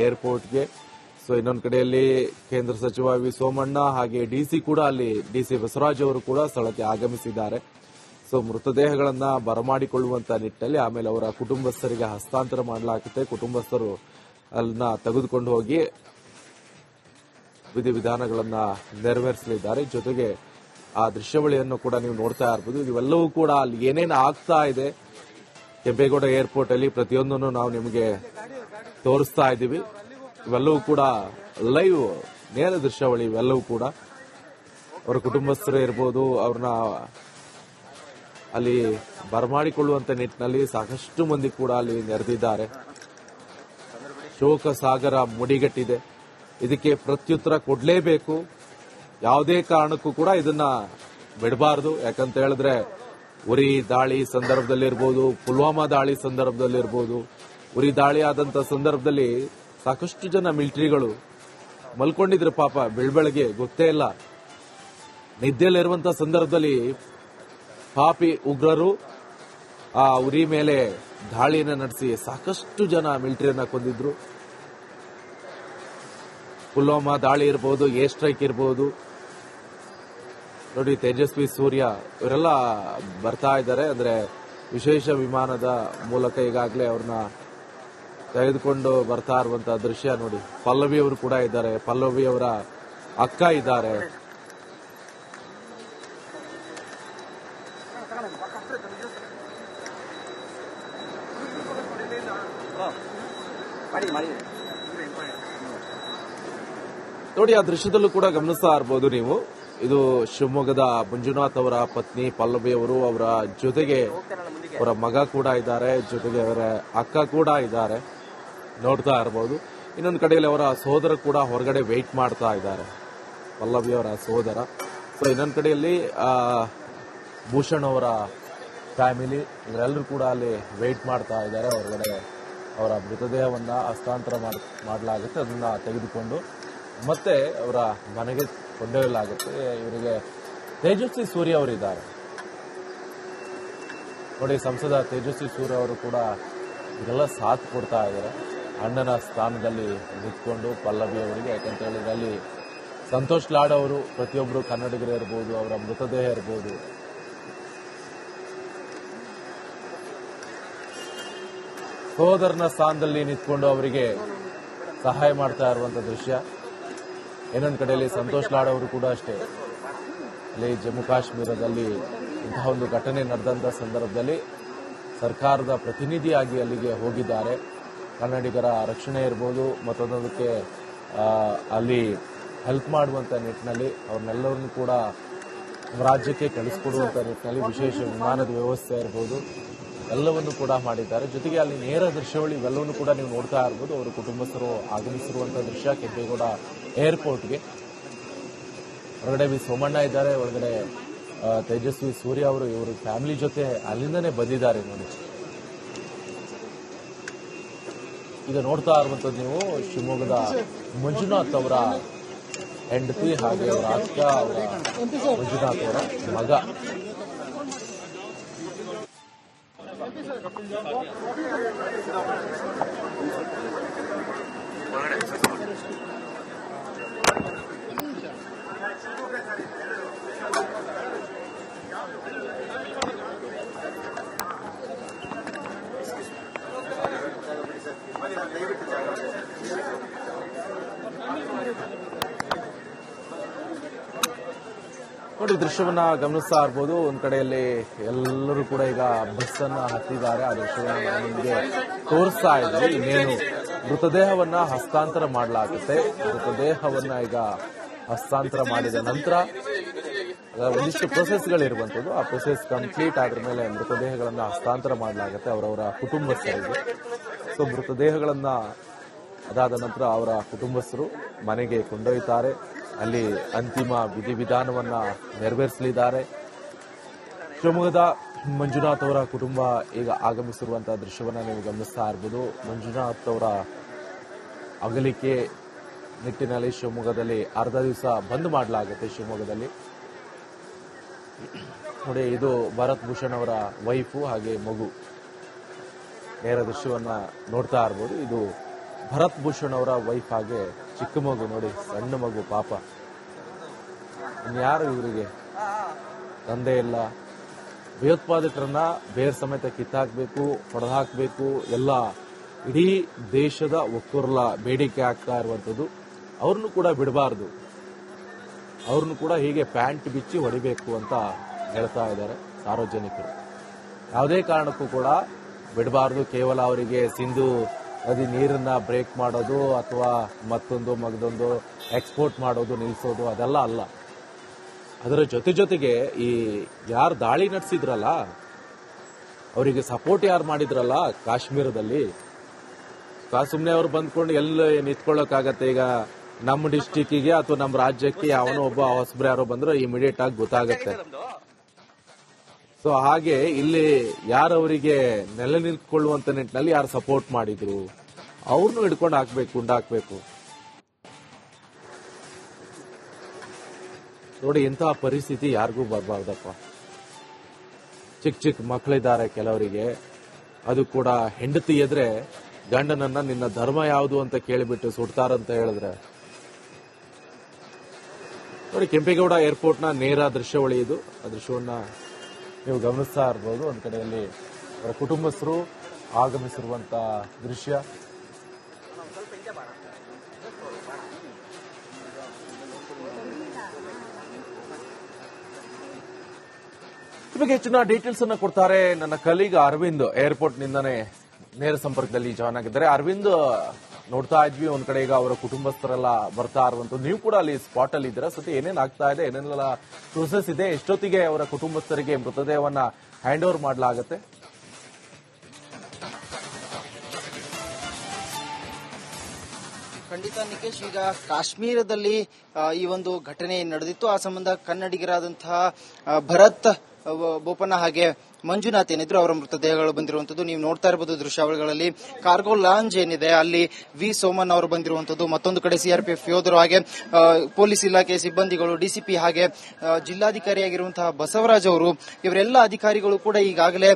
ಏರ್ಪೋರ್ಟ್ಗೆ. So ಇನ್ನೊಂದು ಕಡೆಯಲ್ಲಿ ಕೇಂದ್ರ ಸಚಿವ ವಿ ಸೋಮಣ್ಣ ಹಾಗೆ ಡಿಸಿ ಕೂಡ ಅಲ್ಲಿ ಡಿಸಿ ಬಸವರಾಜ್ ಅವರು ಕೂಡ ಸ್ಥಳಕ್ಕೆ ಆಗಮಿಸಿದ್ದಾರೆ. ಸೊ ಮೃತದೇಹಗಳನ್ನ ಬರಮಾಡಿಕೊಳ್ಳುವಂತ ನಿಟ್ಟಿನಲ್ಲಿ ಆಮೇಲೆ ಅವರ ಕುಟುಂಬಸ್ಥರಿಗೆ ಹಸ್ತಾಂತರ ಮಾಡಲಾಗುತ್ತೆ. ಕುಟುಂಬಸ್ಥರು ಅನ್ನ ತೆಗೆದುಕೊಂಡು ಹೋಗಿ ವಿಧಿವಿಧಾನಗಳನ್ನ ನೆರವೇರಿಸಲಿದ್ದಾರೆ. ಜೊತೆಗೆ ಆ ದೃಶ್ಯಾವಳಿಯನ್ನು ಕೂಡ ನೀವು ನೋಡ್ತಾ ಇರಬಹುದು. ಇವೆಲ್ಲವೂ ಕೂಡ ಅಲ್ಲಿ ಏನೇನು ಆಗ್ತಾ ಇದೆ ಕೆಂಪೇಗೌಡ ಏರ್ಪೋರ್ಟ್ ಅಲ್ಲಿ ಪ್ರತಿಯೊಂದನ್ನು ನಾವು ನಿಮಗೆ ತೋರಿಸ್ತಾ ಇದ್ದೀವಿ. ಇವೆಲ್ಲವೂ ಕೂಡ ಲೈವ್ ನೇರ ದೃಶ್ಯಾವಳಿ. ಇವೆಲ್ಲವೂ ಕೂಡ ಅವರ ಕುಟುಂಬಸ್ಥರು ಇರ್ಬೋದು, ಅವ್ರನ್ನ ಅಲ್ಲಿ ಬರಮಾಡಿಕೊಳ್ಳುವಂತ ನಿಟ್ಟಿನಲ್ಲಿ ಸಾಕಷ್ಟು ಮಂದಿ ಕೂಡ ಅಲ್ಲಿ ನೆರೆದಿದ್ದಾರೆ. ಶೋಕ ಸಾಗರ ಮುಡಿಗಟ್ಟಿದೆ. ಇದಕ್ಕೆ ಪ್ರತ್ಯುತ್ತರ ಕೊಡಲೇಬೇಕು. ಯಾವುದೇ ಕಾರಣಕ್ಕೂ ಕೂಡ ಇದನ್ನ ಬಿಡಬಾರದು. ಯಾಕಂತ ಹೇಳಿದ್ರೆ ಉರಿ ದಾಳಿ ಸಂದರ್ಭದಲ್ಲಿರ್ಬೋದು, ಪುಲ್ವಾಮಾ ದಾಳಿ ಸಂದರ್ಭದಲ್ಲಿರ್ಬೋದು, ಉರಿ ದಾಳಿ ಆದಂತ ಸಂದರ್ಭದಲ್ಲಿ ಸಾಕಷ್ಟು ಜನ ಮಿಲಿಟರಿಗಳು ಮಲ್ಕೊಂಡಿದ್ರು. ಪಾಪ ಬೆಳಬೆಳಗ್ಗೆ ಗೊತ್ತೇ ಇಲ್ಲ. ನಿದ್ದೆಯಲ್ಲಿರುವಂತ ಸಂದರ್ಭದಲ್ಲಿ ಪಾಪಿ ಉಗ್ರರು ಆ ಉರಿ ಮೇಲೆ ದಾಳಿಯನ್ನು ನಡೆಸಿ ಸಾಕಷ್ಟು ಜನ ಮಿಲಿಟರಿಯನ್ನ ಕೊಂದಿದ್ರು. ಪುಲ್ವಾಮಾ ದಾಳಿ ಇರಬಹುದು, ಏರ್ ಸ್ಟ್ರೈಕ್ ಇರಬಹುದು. ನೋಡಿ, ತೇಜಸ್ವಿ ಸೂರ್ಯ ಇವರೆಲ್ಲ ಬರ್ತಾ ಇದ್ದಾರೆ. ಅಂದ್ರೆ ವಿಶೇಷ ವಿಮಾನದ ಮೂಲಕ ಈಗಾಗಲೇ ಅವ್ರನ್ನ ತೆಗೆದುಕೊಂಡು ಬರ್ತಾ ಇರುವಂತಹ ದೃಶ್ಯ ನೋಡಿ. ಪಲ್ಲವಿ ಅವರು ಕೂಡ ಇದ್ದಾರೆ. ಪಲ್ಲವಿ ಅವರ ಅಕ್ಕ ಇದ್ದಾರೆ. ನೋಡಿ, ಆ ದೃಶ್ಯದಲ್ಲೂ ಕೂಡ ಗಮನಿಸ್ತಾ ಇರಬಹುದು ನೀವು. ಇದು ಶಿವಮೊಗ್ಗದ ಮಂಜುನಾಥ್ ಅವರ ಪತ್ನಿ ಪಲ್ಲವಿ ಅವರು, ಅವರ ಜೊತೆಗೆ ಅವರ ಮಗ ಕೂಡ ಇದ್ದಾರೆ, ಜೊತೆಗೆ ಅವರ ಅಕ್ಕ ಕೂಡ ಇದ್ದಾರೆ, ನೋಡ್ತಾ ಇರಬಹುದು. ಇನ್ನೊಂದು ಕಡೆಯಲ್ಲಿ ಅವರ ಸಹೋದರ ಕೂಡ ಹೊರಗಡೆ ವೆಯ್ಟ್ ಮಾಡ್ತಾ ಇದ್ದಾರೆ, ಪಲ್ಲವಿ ಅವರ ಸಹೋದರ. ಸೊ ಇನ್ನೊಂದು ಕಡೆಯಲ್ಲಿ ಭೂಷಣ್ ಅವರ ಫ್ಯಾಮಿಲಿ ಇವರೆಲ್ಲರೂ ಕೂಡ ಅಲ್ಲಿ ವೆಯ್ಟ್ ಮಾಡ್ತಾ ಇದ್ದಾರೆ. ಹೊರಗಡೆ ಅವರ ಮೃತದೇಹವನ್ನ ಹಸ್ತಾಂತರ ಮಾಡಲಾಗುತ್ತೆ. ಅದನ್ನ ತೆಗೆದುಕೊಂಡು ಮತ್ತೆ ಅವರ ಮನೆಗೆ ಕೊಂಡೊಯ್ಯಲಾಗುತ್ತೆ. ಇವರಿಗೆ ತೇಜಸ್ವಿ ಸೂರ್ಯ ಅವರಿದ್ದಾರೆ ನೋಡಿ. ಸಂಸದ ತೇಜಸ್ವಿ ಸೂರ್ಯ ಅವರು ಕೂಡ ಇದೆಲ್ಲ ಸಾಥ್ ಕೊಡ್ತಾ ಇದ್ದಾರೆ. ಅಣ್ಣನ ಸ್ಥಾನದಲ್ಲಿ ನಿಂತ್ಕೊಂಡು ಪಲ್ಲವಿ ಅವರಿಗೆ. ಯಾಕಂತ ಹೇಳಿದ್ರೆ ಅಲ್ಲಿ ಸಂತೋಷ್ ಲಾಡ್ ಅವರು, ಪ್ರತಿಯೊಬ್ಬರು ಕನ್ನಡಿಗರು ಇರ್ಬೋದು, ಅವರ ಮೃತದೇಹ ಇರ್ಬೋದು, ಸಹೋದರನ ಸ್ಥಾನದಲ್ಲಿ ನಿಂತ್ಕೊಂಡು ಅವರಿಗೆ ಸಹಾಯ ಮಾಡ್ತಾ ಇರುವಂತ ದೃಶ್ಯ. ಇನ್ನೊಂದು ಕಡೆಯಲ್ಲಿ ಸಂತೋಷ್ ಲಾಡ್ ಅವರು ಕೂಡ ಅಷ್ಟೇ ಅಲ್ಲಿ ಜಮ್ಮು ಕಾಶ್ಮೀರದಲ್ಲಿ ಇಂತಹ ಒಂದು ಘಟನೆ ನಡೆದಂತ ಸಂದರ್ಭದಲ್ಲಿ ಸರ್ಕಾರದ ಪ್ರತಿನಿಧಿಯಾಗಿ ಅಲ್ಲಿಗೆ ಹೋಗಿದ್ದಾರೆ. ಕನ್ನಡಿಗರ ರಕ್ಷಣೆ ಇರ್ಬೋದು, ಮತ್ತೊಂದಕ್ಕೆ ಅಲ್ಲಿ ಹೆಲ್ಪ್ ಮಾಡುವಂತ ನಿಟ್ಟಿನಲ್ಲಿ ಅವ್ರನ್ನೆಲ್ಲರನ್ನು ಕೂಡ ರಾಜ್ಯಕ್ಕೆ ಕಳಿಸಿಕೊಡುವಂತ ನಿಟ್ಟಿನಲ್ಲಿ ವಿಶೇಷ ವಿಮಾನದ ವ್ಯವಸ್ಥೆ ಇರ್ಬೋದು, ಎಲ್ಲವನ್ನು ಕೂಡ ಮಾಡಿದ್ದಾರೆ. ಜೊತೆಗೆ ಅಲ್ಲಿ ನೇರ ದೃಶ್ಯಾವಳಿ ಇವೆಲ್ಲವನ್ನು ಕೂಡ ನೀವು ನೋಡ್ತಾ ಇರ್ಬೋದು. ಅವರ ಕುಟುಂಬಸ್ಥರು ಆಗಮಿಸಿರುವಂತಹ ದೃಶ್ಯ ಕೆಂಪೇಗೌಡ ಏರ್ಪೋರ್ಟ್ಗೆ. ಹೊರಗಡೆ ವಿ ಸೋಮಣ್ಣ ಇದ್ದಾರೆ, ಹೊರಗಡೆ ತೇಜಸ್ವಿ ಸೂರ್ಯ ಅವರು ಇವರು ಫ್ಯಾಮಿಲಿ ಜೊತೆ ಅಲ್ಲಿಂದನೇ ಬಂದಿದ್ದಾರೆ ನೋಡಿ. ಈಗ ನೋಡ್ತಾ ಇರುವಂತದ್ದು ನೀವು ಶಿವಮೊಗ್ಗದ ಮಂಜುನಾಥ್ ಅವರ ಹೆಂಡತಿ ಹಾಗೆ ಅವರ ಅಕ್ಕ, ಅವರ ಮಂಜುನಾಥ್ ಅವರ ಮಗ. ನೋಡಿ, ದೃಶ್ಯವನ್ನ ಗಮನಿಸ್ತಾ ಇರ್ಬೋದು. ಒಂದ್ ಕಡೆಯಲ್ಲಿ ಎಲ್ಲರೂ ಕೂಡ ಈಗ ಬಸ್ ಅನ್ನ ಹತ್ತಿದ್ದಾರೆ. ಆ ದೃಶ್ಯವನ್ನ ನಿಮಗೆ ತೋರಿಸ್ತಾ ಇದ್ದೀವಿ. ಇನ್ನೇನು ಮೃತದೇಹವನ್ನ ಹಸ್ತಾಂತರ ಮಾಡಲಾಗುತ್ತೆ. ಮೃತದೇಹವನ್ನ ಈಗ ಹಸ್ತಾಂತರ ಮಾಡಿದ ನಂತರ ಒಂದಿಷ್ಟು ಪ್ರೊಸೆಸ್ಗಳಿರುವಂಥದ್ದು. ಆ ಪ್ರೊಸೆಸ್ ಕಂಪ್ಲೀಟ್ ಆದ್ರ ಮೇಲೆ ಮೃತದೇಹಗಳನ್ನ ಹಸ್ತಾಂತರ ಮಾಡಲಾಗುತ್ತೆ ಅವರವರ ಕುಟುಂಬಸ್ಥರಿಗೆ. ಸೊ ಮೃತದೇಹಗಳನ್ನ ಅದಾದ ನಂತರ ಅವರ ಕುಟುಂಬಸ್ಥರು ಮನೆಗೆ ಕೊಂಡೊಯ್ತಾರೆ. ಅಲ್ಲಿ ಅಂತಿಮ ವಿಧಿವಿಧಾನವನ್ನ ನೆರವೇರಿಸಲಿದ್ದಾರೆ. ಶಿವಮೊಗ್ಗದ ಮಂಜುನಾಥ್ ಅವರ ಕುಟುಂಬ ಈಗ ಆಗಮಿಸಿರುವಂತಹ ದೃಶ್ಯವನ್ನ ನೀವು ಗಮನಿಸ್ತಾ ಇರಬಹುದು. ಮಂಜುನಾಥ್ ಅವರ ಅಗಲಿಕೆ ನಿಟ್ಟಿನಲ್ಲಿ ಶಿವಮೊಗ್ಗದಲ್ಲಿ ಅರ್ಧ ದಿವಸ ಬಂದ್ ಮಾಡಲಾಗುತ್ತೆ. ಶಿವಮೊಗ್ಗದಲ್ಲಿ ನೋಡಿ, ಇದು ಭರತ್ ಭೂಷಣ್ ಅವರ ವೈಫು ಹಾಗೆ ಮಗು. ನೇರ ದೃಶ್ಯವನ್ನ ನೋಡ್ತಾ ಇರಬಹುದು. ಇದು ಭರತ್ ಭೂಷಣ್ ಅವರ ವೈಫ್ ಹಾಗೆ ಚಿಕ್ಕ ಮಗು ನೋಡಿ, ಸಣ್ಣ ಮಗು ಪಾಪ. ಇನ್ಯಾರು ಇವರಿಗೆ ತಂದೆ ಇಲ್ಲ. ಭಯೋತ್ಪಾದಕರನ್ನ ಬೇರ್ ಸಮೇತ ಕಿತ್ತಾಕ್ಬೇಕು, ಹೊಡೆದಾಕ್ಬೇಕು, ಎಲ್ಲ ಇಡೀ ದೇಶದ ಒಕ್ಕೂರ್ಲ ಬೇಡಿಕೆ ಆಗ್ತಾ ಇರುವಂತದ್ದು. ಅವ್ರನ್ನು ಕೂಡ ಬಿಡಬಾರ್ದು, ಅವ್ರನ್ನು ಕೂಡ ಹೀಗೆ ಪ್ಯಾಂಟ್ ಬಿಚ್ಚಿ ಹೊಡಿಬೇಕು ಅಂತ ಹೇಳ್ತಾ ಇದ್ದಾರೆ ಸಾರ್ವಜನಿಕರು. ಯಾವುದೇ ಕಾರಣಕ್ಕೂ ಕೂಡ ಬಿಡಬಾರ್ದು. ಕೇವಲ ಅವರಿಗೆ ಸಿಂಧು ನದಿ ನೀರನ್ನ ಬ್ರೇಕ್ ಮಾಡೋದು ಅಥವಾ ಮಗದೊಂದು ಎಕ್ಸ್ಪೋರ್ಟ್ ಮಾಡೋದು ನಿಲ್ಲಿಸೋದು ಅದೆಲ್ಲ ಅಲ್ಲ. ಅದರ ಜೊತೆಗೆ ಈ ಯಾರು ದಾಳಿ ನಡೆಸಿದ್ರಲ್ಲ, ಅವರಿಗೆ ಸಪೋರ್ಟ್ ಯಾರು ಮಾಡಿದ್ರಲ್ಲ ಕಾಶ್ಮೀರದಲ್ಲಿ, ಸುಮ್ಮನೆ ಅವ್ರು ಬಂದ್ಕೊಂಡು ಎಲ್ಲ ನಿಂತ್ಕೊಳ್ಳೋಕ್ಕಾಗತ್ತೆ? ಈಗ ನಮ್ಮ ಡಿಸ್ಟಿಕ್ಕಿಗೆ ಅಥವಾ ನಮ್ಮ ರಾಜ್ಯಕ್ಕೆ ಯಾವನೋ ಒಬ್ಬ ಹೊಸಬ್ರು ಯಾರೋ ಬಂದ್ರೆ ಇಮಿಡಿಯೇಟ್ ಆಗಿ ಗೊತ್ತಾಗತ್ತೆ. ಸೊ ಹಾಗೆ ಇಲ್ಲಿ ಯಾರು ಅವರಿಗೆ ನೆಲೆ ನಿಂತ್ಕೊಳ್ಳುವಂತ ನಿಟ್ಟಿನಲ್ಲಿ ಯಾರು ಸಪೋರ್ಟ್ ಮಾಡಿದ್ರು ಅವ್ರನ್ನು ಹಿಡ್ಕೊಂಡು ಹಾಕ್ಬೇಕು. ನೋಡಿ, ಇಂತಹ ಪರಿಸ್ಥಿತಿ ಯಾರಿಗೂ ಬರಬಾರ್ದಪ್ಪ. ಚಿಕ್ಕ ಮಕ್ಕಳಿದ್ದಾರೆ ಕೆಲವರಿಗೆ, ಅದು ಕೂಡ ಹೆಂಡತಿ ಎದ್ರೆ ಗಂಡನನ್ನ ನಿನ್ನ ಧರ್ಮ ಯಾವುದು ಅಂತ ಕೇಳಿಬಿಟ್ಟು ಸುಡ್ತಾರಂತ ಹೇಳಿದ್ರೆ ನೋಡಿ. ಕೆಂಪೇಗೌಡ ಏರ್ಪೋರ್ಟ್ನ ನೇರ ದೃಶ್ಯಾವಳಿ ಇದು. ಆ ದೃಶ್ಯವನ್ನ ನೀವು ಗಮನಿಸ್ತಾ ಇರಬಹುದು. ಒಂದ್ ಕಡೆಯಲ್ಲಿ ಅವರ ಕುಟುಂಬಸ್ಥರು ಆಗಮಿಸಿರುವಂತ ದೃಶ್ಯ. ನಿಮಗೆ ಹೆಚ್ಚಿನ ಡೀಟೇಲ್ಸ್ ಅನ್ನ ಕೊಡ್ತಾರೆ ನನ್ನ ಕಲೀಗ ಅರವಿಂದ್. ಏರ್ಪೋರ್ಟ್ ನಿಂದಾನೇ ನೇರ ಸಂಪರ್ಕದಲ್ಲಿ ಜಾಯ್ನ್ ಆಗಿದ್ದಾರೆ. ಅರವಿಂದ್, ನೋಡ್ತಾ ಇದ್ವಿ ಒಂದ್ ಕಡೆ ಈಗ ಅವರ ಕುಟುಂಬಸ್ಥರೆಲ್ಲ ಬರ್ತಾ ಇರುವಂತದ್ದು, ನೀವು ಕೂಡ ಅಲ್ಲಿ ಸ್ಪಾಟ್ ಅಲ್ಲಿ ಇದ್ದೀರಾ. ಸತಿ ಏನೇನ್ ಆಗ್ತಾ ಇದೆ, ಏನೇನೆಲ್ಲ ಪ್ರೊಸೆಸ್ ಇದೆ, ಎಷ್ಟೊತ್ತಿಗೆ ಅವರ ಕುಟುಂಬಸ್ಥರಿಗೆ ಮೃತದೇಹವನ್ನ ಹ್ಯಾಂಡ್ ಓವರ್ ಮಾಡಲಾಗುತ್ತೆ? ಖಂಡಿತ ನಿಕೇಶ್, ಈಗ ಕಾಶ್ಮೀರದಲ್ಲಿ ಈ ಒಂದು ಘಟನೆ ನಡೆದಿತ್ತು. ಆ ಸಂಬಂಧ ಕನ್ನಡಿಗರಾದಂತಹ ಭರತ್ ಬೋಪಣ್ಣ ಹಾಗೆ ಮಂಜುನಾಥ್ ಏನಿದ್ರು ಅವರ ಮೃತದೇಹಗಳು ಬಂದಿರುವಂತದ್ದು ನೀವು ನೋಡ್ತಾ ಇರಬಹುದು ದೃಶ್ಯಾವಳಿಗಳಲ್ಲಿ. ಕಾರ್ಗೋ ಲಾಂಜ್ ಏನಿದೆ ಅಲ್ಲಿ ವಿ ಸೋಮನ್ ಅವರು ಬಂದಿರುವಂತದ್ದು, ಮತ್ತೊಂದು ಕಡೆ ಸಿಆರ್ಪಿಎಫ್ ಯೋಧರು ಹಾಗೆ ಪೊಲೀಸ್ ಇಲಾಖೆ ಸಿಬ್ಬಂದಿಗಳು, ಡಿಸಿಪಿ ಹಾಗೆ ಜಿಲ್ಲಾಧಿಕಾರಿಯಾಗಿರುವಂತಹ ಬಸವರಾಜ್ ಅವರು, ಇವರೆಲ್ಲ ಅಧಿಕಾರಿಗಳು ಕೂಡ ಈಗಾಗಲೇ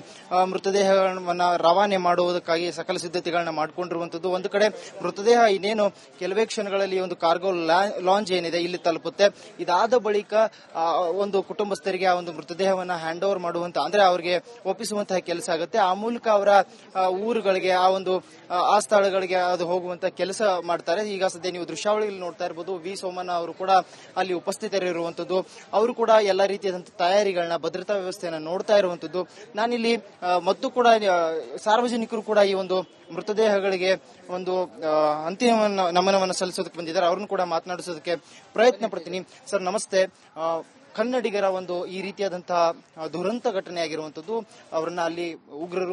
ಮೃತದೇಹವನ್ನ ರವಾನೆ ಮಾಡುವುದಕ್ಕಾಗಿ ಸಕಲ ಸಿದ್ಧತೆಗಳನ್ನ ಮಾಡಿಕೊಂಡಿರುವಂತದ್ದು. ಒಂದು ಕಡೆ ಮೃತದೇಹ ಇನ್ನೇನು ಕೆಲವೇ ಕ್ಷಣಗಳಲ್ಲಿ ಒಂದು ಕಾರ್ಗೋ ಲಾಂಜ್ ಏನಿದೆ ಇಲ್ಲಿ ತಲುಪುತ್ತೆ. ಇದಾದ ಬಳಿಕ ಒಂದು ಕುಟುಂಬಸ್ಥರಿಗೆ ಆ ಒಂದು ಮೃತದೇಹವನ್ನ ಹ್ಯಾಂಡ್ ಓವರ್ ಮಾಡುವಂತ, ಅಂದ್ರೆ ಅವರಿಗೆ ಒಪ್ಪಿಸುವಂತಹ ಕೆಲಸ ಆಗುತ್ತೆ. ಆ ಮೂಲಕ ಅವರ ಊರುಗಳಿಗೆ, ಆ ಸ್ಥಳಗಳಿಗೆ ಅದು ಹೋಗುವಂತ ಕೆಲಸ ಮಾಡ್ತಾರೆ. ಈಗ ಸದ್ಯ ನೀವು ದೃಶ್ಯಾವಳಿಯಲ್ಲಿ ನೋಡ್ತಾ ಇರಬಹುದು, ವಿ ಸೋಮಣ್ಣ ಅವರು ಕೂಡ ಅಲ್ಲಿ ಉಪಸ್ಥಿತರಿರುವಂತದ್ದು. ಅವರು ಕೂಡ ಎಲ್ಲ ರೀತಿಯಾದಂತಹ ತಯಾರಿಗಳನ್ನ, ಭದ್ರತಾ ವ್ಯವಸ್ಥೆಯನ್ನ ನೋಡ್ತಾ ಇರುವಂತದ್ದು. ನಾನಿಲ್ಲಿ ಮತ್ತು ಕೂಡ ಸಾರ್ವಜನಿಕರು ಕೂಡ ಈ ಒಂದು ಮೃತದೇಹಗಳಿಗೆ ಒಂದು ಅಂತಿಮ ನಮನವನ್ನು ಸಲ್ಲಿಸೋದಕ್ಕೆ ಬಂದಿದ್ದಾರೆ. ಅವ್ರನ್ನು ಕೂಡ ಮಾತನಾಡಿಸೋದಕ್ಕೆ ಪ್ರಯತ್ನ ಪಡ್ತೀನಿ. ಸರ್ ನಮಸ್ತೆ. ಕನ್ನಡಿಗರ ಒಂದು ಈ ರೀತಿಯಾದಂತಹ ದುರಂತ ಘಟನೆ ಆಗಿರುವಂತದ್ದು, ಅವರನ್ನ ಅಲ್ಲಿ ಉಗ್ರರು